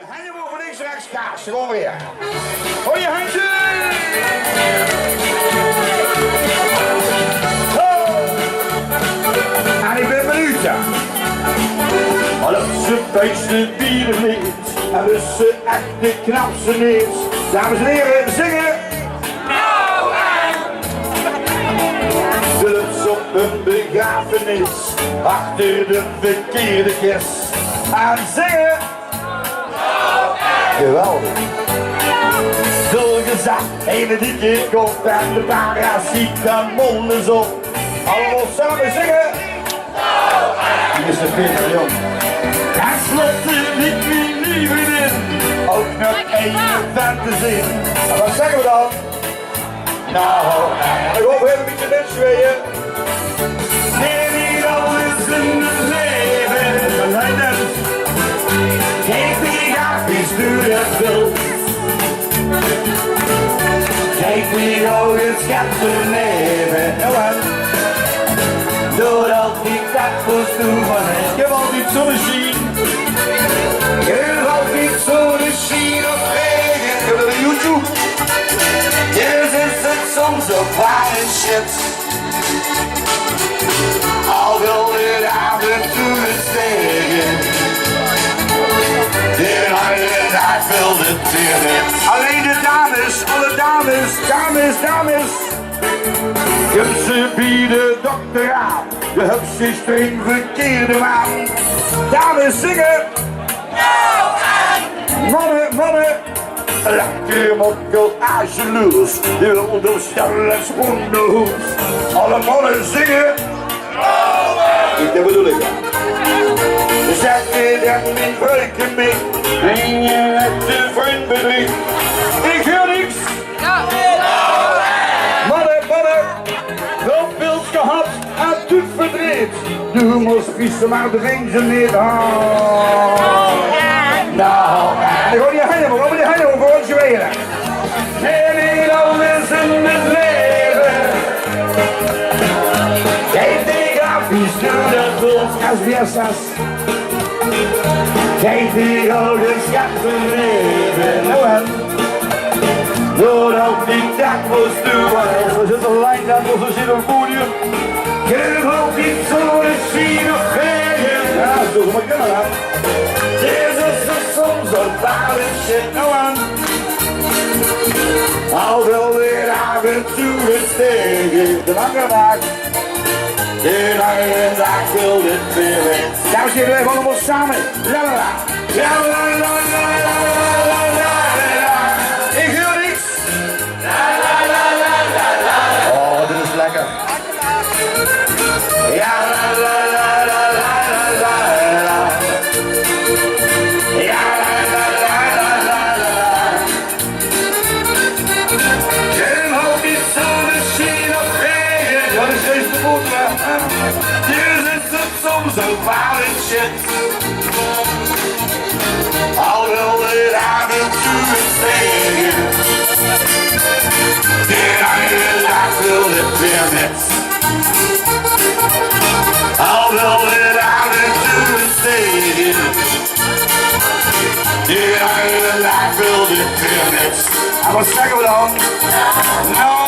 Handen boven links, rechts, kaas. Gewoon weer. Hoi je handje! Oh. En ik ben benieuwd, ja. Als ze beste bieren niet, en dus ze echt de knapste niet. Dames en heren, zingen! Nou en! Zelfs op een begrafenis, achter de verkeerde kist. En zingen! Geweldig. Zo gezegd, hele dikke kop en de paracetamol is op. Allemaal samen zingen. Hier is de Peter Jong. En slotte liet mijn lieve in. Ook nog één vent te zien. En wat zeggen we dan? Nou, ik hoop heel een beetje mensen weer. Nee, niet alles in het leven. Geef die gaafjes door het wild. Geef die ogen schatten leven. Doordat die takels doen van het. Je wilt niet zo'n zien. Je wilt niet zo'n zien of regen. Je wil YouTube. Je zit het soms op waar en shit. Al wil je af en toe het stegen. De hele dag wil het weer niet. Alleen de dames, alle dames, dames, dames. Ze bieden dokter aan. Je hebt ze streng verkeerde waan. Dames zingen. Mannen, mannen. Lekker mokkel ageloos. Je wil door stel en schoenenhoes. Alle mannen zingen. Dat bedoel ik. Zeg je dat niet breken mee? En je hebt de vriend bedriegt. Ik hoor niks. Mannen, mannen. Wel pils gehad en doet verdriet. Nu moest vissen maar de vrienden niet. Nou, dan gooi je handen op, over die handen op voor ons geweren. En niet alles in het leven. Geef die grafisch, doe dat voor als fiestas. Geef die oude schatten leven. Nou en, doordat die dag moest doen. We zitten een lijn aan, we zitten op het podium. Je wilt niet zo'n zien of regen. Ja, zo maar kunnen we. Jezus is soms een bare shit. Nou en, al wil weer af en toe het stegen. De lange dag. De lange dag wil het weer weg. Dames en heren, allemaal samen. La la la. La la la la la la la la. Ik hoor niks. La la la la la la. Oh, dit is lekker. Ja la la la la la la la. Ja la la la la la la. Je houdt niet zo de zien of regen. Wat is deze voet? Hier zit het soms een bare shit. Al wil de af en toe het stegen. De hele dag wil het weer net. Al wil de af en toe het stegen. De hele dag wil het weer net. En wat zeggen we dan? Nou.